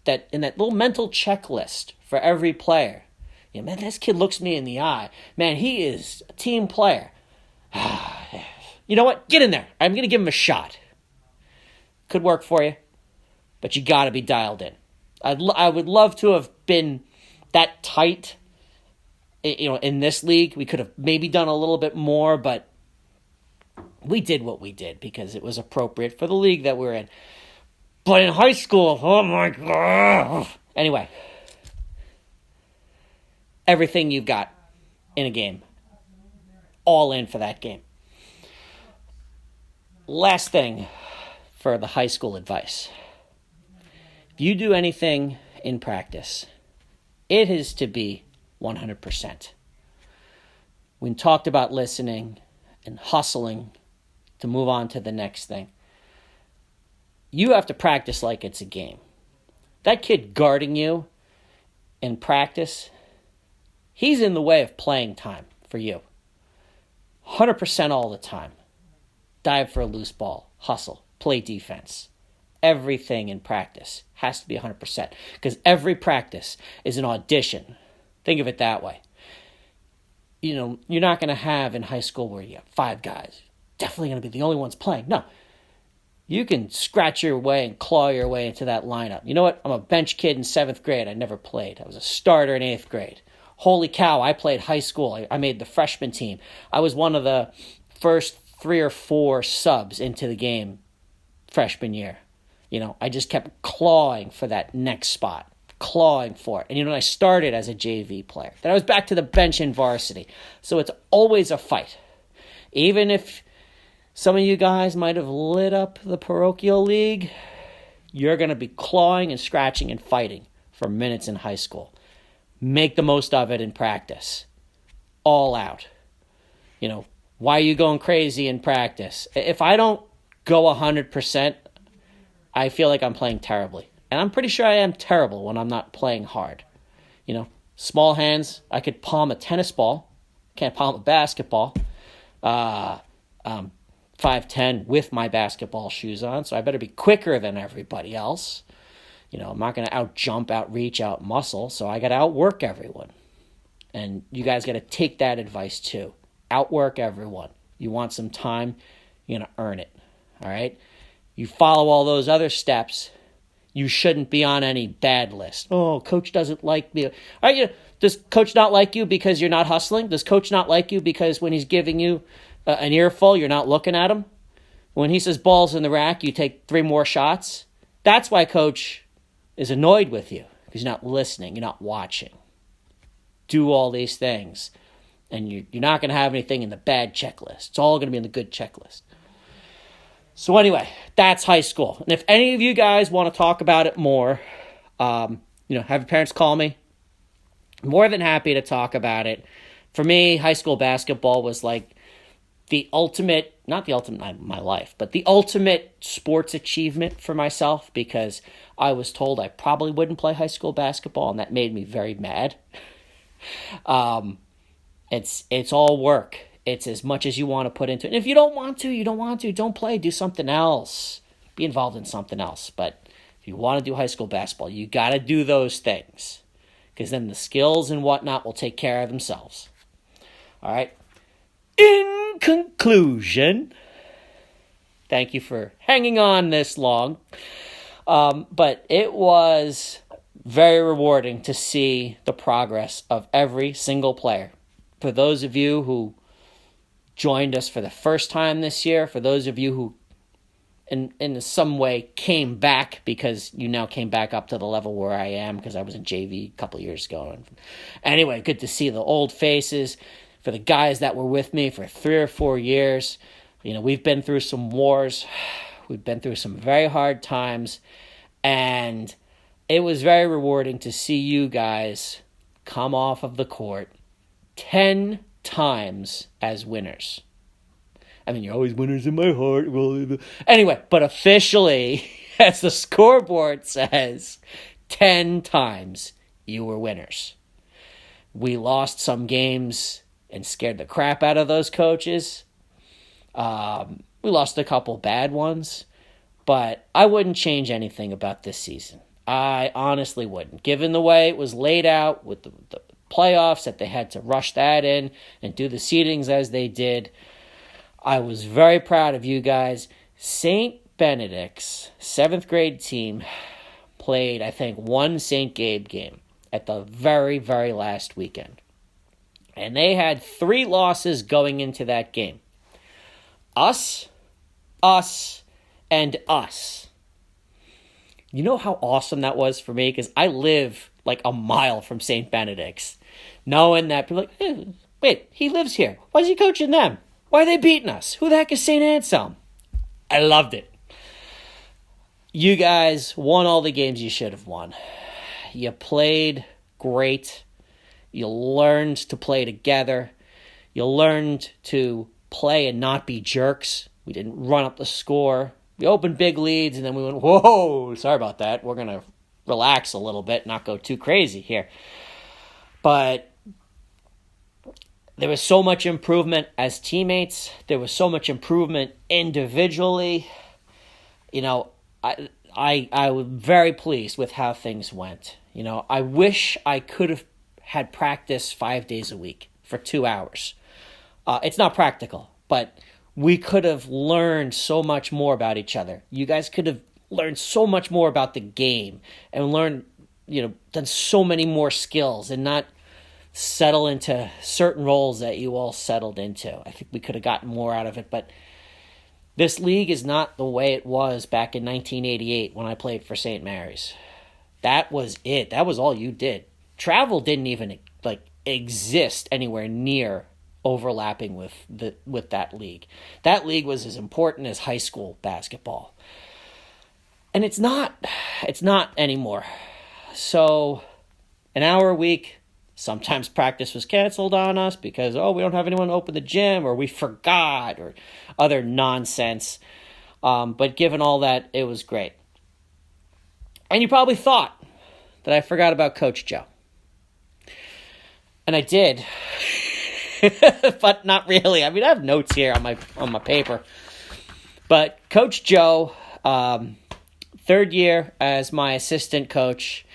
that in that little mental checklist for every player. Man, this kid looks me in the eye. Man, he is a team player. You know what? Get in there. I'm going to give him a shot. Could work for you, but you got to be dialed in. I would love to have been that tight. In this league, we could have maybe done a little bit more, but we did what we did because it was appropriate for the league that we're in. But in high school, oh my God. Anyway, everything you've got in a game, all in for that game. Last thing for the high school advice. If you do anything in practice, it is to be 100%. We talked about listening and hustling to move on to the next thing. You have to practice like it's a game. That kid guarding you in practice, he's in the way of playing time for you. 100% all the time. Dive for a loose ball, hustle, play defense. Everything in practice has to be 100% because every practice is an audition. Think of it that way. You're not going to have in high school where you have 5 guys. Definitely going to be the only ones playing. No. You can scratch your way and claw your way into that lineup. You know what? I'm a bench kid in 7th grade. I never played. I was a starter in 8th grade. Holy cow, I played high school. I made the freshman team. I was one of the first 3 or 4 subs into the game freshman year. I just kept clawing for that next spot. Clawing for it. And I started as a JV player. Then I was back to the bench in varsity. So it's always a fight. Even if some of you guys might have lit up the parochial league, you're going to be clawing and scratching and fighting for minutes in high school. Make the most of it in practice. All out. Why are you going crazy in practice? If I don't go 100%, I feel like I'm playing terribly. And I'm pretty sure I am terrible when I'm not playing hard. Small hands, I could palm a tennis ball. Can't palm a basketball. 5'10" with my basketball shoes on, so I better be quicker than everybody else. I'm not going to out-jump, out-reach, out-muscle, so I got to outwork everyone. And you guys got to take that advice too. Outwork everyone. You want some time, you're going to earn it. All right? You follow all those other steps, you shouldn't be on any bad list. Oh, coach doesn't like me. All right, does coach not like you because you're not hustling? Does coach not like you because when he's giving you an earful, you're not looking at him. When he says ball's in the rack, you take 3 more shots. That's why coach is annoyed with you, because you're not listening, you're not watching. Do all these things, and you're not going to have anything in the bad checklist. It's all going to be in the good checklist. So anyway, that's high school. And if any of you guys want to talk about it more, have your parents call me. I'm more than happy to talk about it. For me, high school basketball was like the ultimate, not the ultimate in my life, but the ultimate sports achievement for myself, because I was told I probably wouldn't play high school basketball, and that made me very mad. It's all work. It's as much as you want to put into it. And if you don't want to, you don't want to. Don't play. Do something else. Be involved in something else. But if you want to do high school basketball, you got to do those things, because then the skills and whatnot will take care of themselves. All right. In conclusion, thank you for hanging on this long. But it was very rewarding to see the progress of every single player. For those of you who joined us for the first time this year, for those of you who in some way came back because you now came back up to the level where I am, because I was in JV a couple years ago. Anyway, good to see the old faces. For the guys that were with me for 3 or 4 years, we've been through some wars. We've been through some very hard times. And it was very rewarding to see you guys come off of the court 10 times as winners. I mean, you're always winners in my heart. Anyway, but officially, as the scoreboard says, 10 times you were winners. We lost some games and scared the crap out of those coaches. We lost a couple bad ones, but I wouldn't change anything about this season. I honestly wouldn't. Given the way it was laid out with the playoffs, that they had to rush that in and do the seedings as they did, I was very proud of you guys. St. Benedict's 7th grade team played, I think, one St. Gabe game at the very, very last weekend. And they had 3 losses going into that game. Us, and us. You know how awesome that was for me? Because I live like a mile from St. Benedict's. Knowing that people are like, wait, he lives here. Why is he coaching them? Why are they beating us? Who the heck is St. Anselm? I loved it. You guys won all the games you should have won. You played great. You learned to play together. You learned to play and not be jerks. We didn't run up the score. We opened big leads, and then we went, whoa, sorry about that. We're going to relax a little bit, not go too crazy here. But there was so much improvement as teammates. There was so much improvement individually. I was very pleased with how things went. I wish I could have had practice 5 days a week for 2 hours. It's not practical, but we could have learned so much more about each other. You guys could have learned so much more about the game and learned, done so many more skills and not settle into certain roles that you all settled into. I think we could have gotten more out of it, but this league is not the way it was back in 1988 when I played for St. Mary's. That was it. That was all you did. Travel didn't even exist anywhere near overlapping with that league. That league was as important as high school basketball. And it's not anymore. So an hour a week, sometimes practice was canceled on us because, we don't have anyone to open the gym, or we forgot, or other nonsense. But given all that, it was great. And you probably thought that I forgot about Coach Joe. And I did. But not really. I mean, I have notes here on my paper. But Coach Joe, 3rd year as my assistant coach,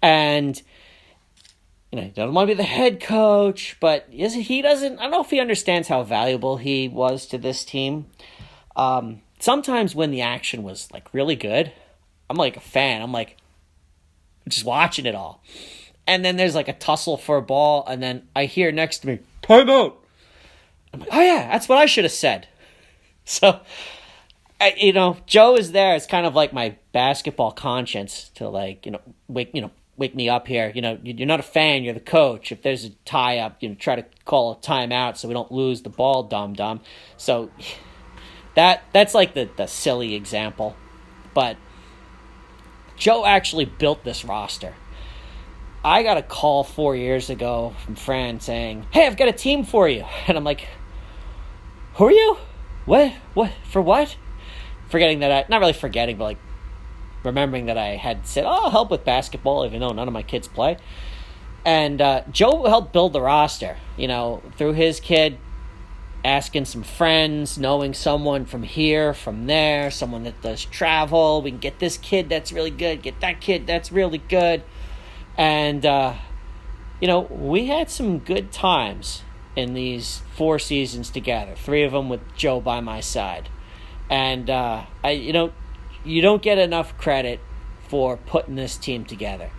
and he doesn't want to be the head coach, but he doesn't. I don't know if he understands how valuable he was to this team. Sometimes when the action was really good, I'm like a fan. I'm like just watching it all. And then there's a tussle for a ball, and then I hear next to me, timeout. I'm like, oh yeah, that's what I should have said. So, Joe is there. It's kind of like my basketball conscience to wake me up here. You're not a fan. You're the coach. If there's a tie up, try to call a timeout so we don't lose the ball, dum. So that's like the silly example, but Joe actually built this roster. I got a call 4 years ago from Fran saying, "Hey, I've got a team for you," and I'm like, "Who are you? What? For what?" Forgetting that not really forgetting, but like remembering that I had said, "Oh, I'll help with basketball," even though none of my kids play. And Joe helped build the roster, through his kid, asking some friends, knowing someone from here, from there, someone that does travel. We can get this kid that's really good, get that kid that's really good. And, we had some good times in these 4 seasons together, 3 of them with Joe by my side. And, you don't get enough credit for putting this team together.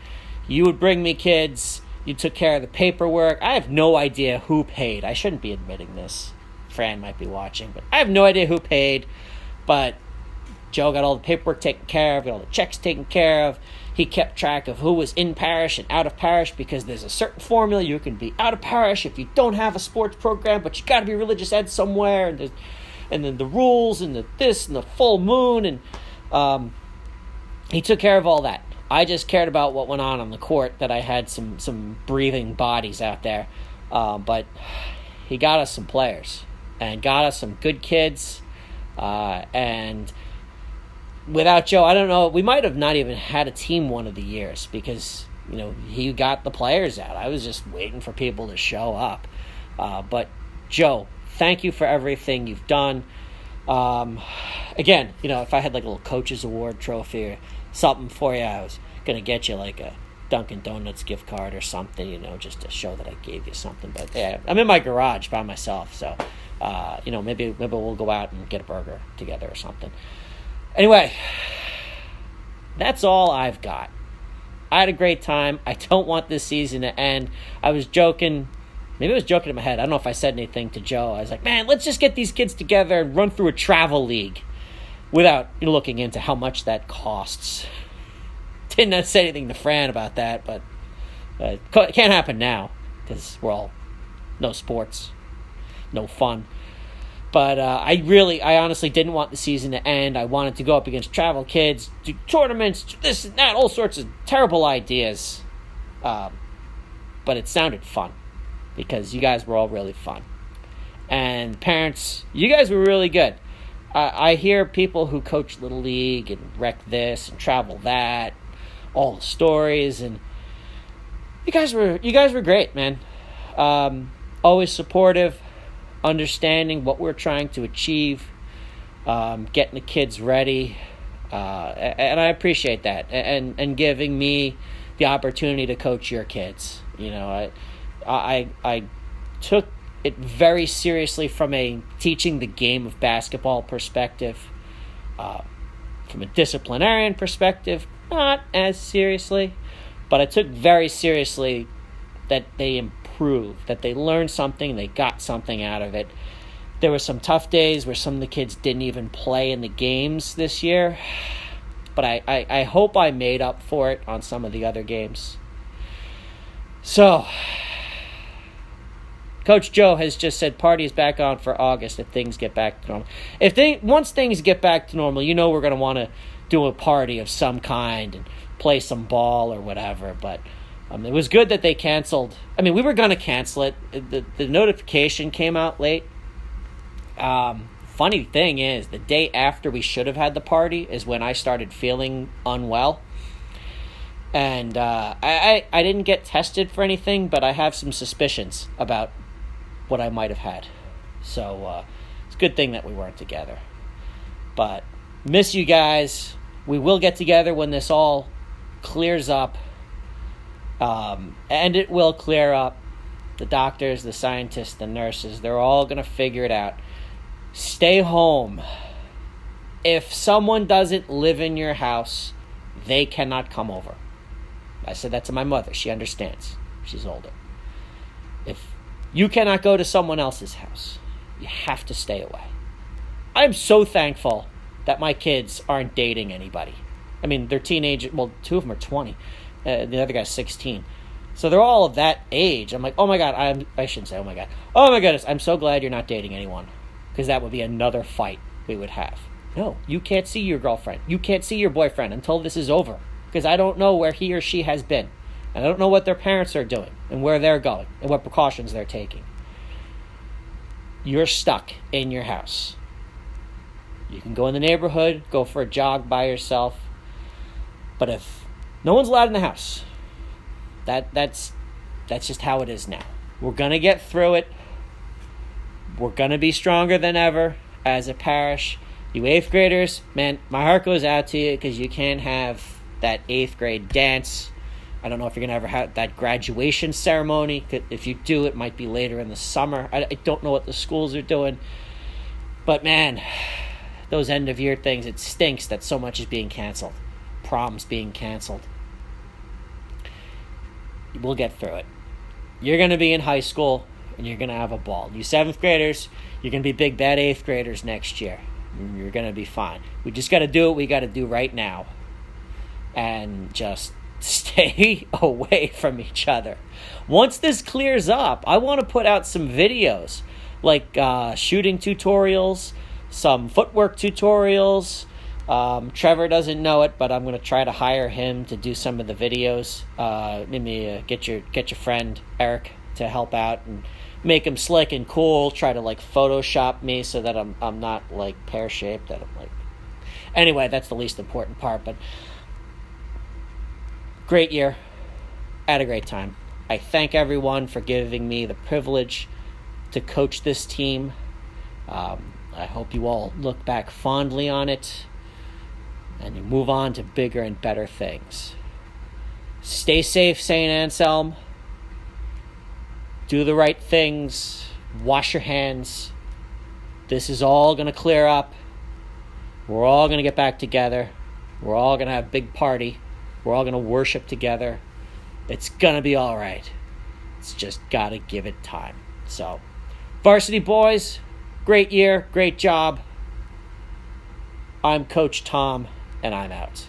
You would bring me kids. You took care of the paperwork. I have no idea who paid. I shouldn't be admitting this. Fran might be watching, but I have no idea who paid. But Joe got all the paperwork taken care of, got all the checks taken care of. He kept track of who was in parish and out of parish, because there's a certain formula. You can be out of parish if you don't have a sports program, but you got to be religious ed somewhere. And then the rules and the this and the full moon. And he took care of all that. I just cared about what went on the court, that I had some breathing bodies out there. But he got us some players and got us some good kids. And without Joe, I don't know, we might have not even had a team one of the years, because, he got the players out. I was just waiting for people to show up. But Joe, thank you for everything you've done. Again, if I had like a little coach's award trophy or something for you, I was going to get you like a Dunkin' Donuts gift card or something, just to show that I gave you something. But yeah, I'm in my garage by myself, so, maybe we'll go out and get a burger together or something. Anyway, that's all I've got. I had a great time. I don't want this season to end. I was joking. Maybe I was joking in my head. I don't know if I said anything to Joe. I was like, man, let's just get these kids together and run through a travel league, without looking into how much that costs. Didn't say anything to Fran about that, but it can't happen now, because we're all no sports, no fun. But I honestly didn't want the season to end. I wanted to go up against travel kids, do tournaments, this and that, all sorts of terrible ideas. But it sounded fun, because you guys were all really fun. And parents, you guys were really good. I hear people who coach Little League and rec this and travel that, all the stories, and you guys were great, man. Always supportive, understanding what we're trying to achieve, getting the kids ready, and I appreciate that, and giving me the opportunity to coach your kids. I took it very seriously from a teaching the game of basketball perspective. From a disciplinarian perspective, not as seriously, but I took very seriously that they improved, that they learned something, they got something out of it. There were some tough days where some of the kids didn't even play in the games this year, but I hope I made up for it on some of the other games. So, Coach Joe has just said party is back on for August if things get back to normal. Once things get back to normal, we're going to want to do a party of some kind and play some ball or whatever. But it was good that they canceled. We were going to cancel it. The notification came out late. Funny thing is, the day after we should have had the party is when I started feeling unwell. And I didn't get tested for anything, but I have some suspicions about what I might have had. So it's a good thing that we weren't together. But miss you guys. We will get together when this all clears up. And it will clear up. The doctors, the scientists, the nurses, they're all going to figure it out. Stay home. If someone doesn't live in your house, they cannot come over. I said that to my mother. She understands. She's older. If you cannot go to someone else's house, You have to stay away. I'm so thankful that my kids aren't dating anybody. I mean, they're teenagers. Well, 2 of them are 20. The other guy's 16. So they're all of that age. I'm like, oh my God. I shouldn't say oh my God. Oh my goodness. I'm so glad you're not dating anyone. Because that would be another fight we would have. No, you can't see your girlfriend. You can't see your boyfriend until this is over. Because I don't know where he or she has been. And I don't know what their parents are doing and where they're going and what precautions they're taking. You're stuck in your house. You can go in the neighborhood, go for a jog by yourself. But if no one's allowed in the house, that's just how it is now. We're going to get through it. We're going to be stronger than ever as a parish. You 8th graders, man, my heart goes out to you because you can't have that 8th grade dance. I don't know if you're going to ever have that graduation ceremony. If you do, it might be later in the summer. I don't know what the schools are doing. But man, those end of year things, it stinks that so much is being canceled. Prom's being canceled. We'll get through it. You're going to be in high school and you're going to have a ball. You 7th graders, you're going to be big bad 8th graders next year. You're going to be fine. We just got to do what we got to do right now. And just stay away from each other. Once this clears up, I want to put out some videos like shooting tutorials, some footwork tutorials. Trevor doesn't know it, but I'm going to try to hire him to do some of the videos. Maybe get your friend Eric to help out and make him slick and cool. Try to like Photoshop me so that I'm not like pear shaped. That I'm like. Anyway, that's the least important part. But great year, had a great time. I thank everyone for giving me the privilege to coach this team. I hope you all look back fondly on it and you move on to bigger and better things. Stay safe, St. Anselm. Do the right things. Wash your hands. This is all going to clear up. We're all going to get back together. We're all going to have a big party. We're all going to worship together. It's going to be all right. It's just got to give it time. So, Varsity boys, great year, great job. I'm Coach Tom, and I'm out.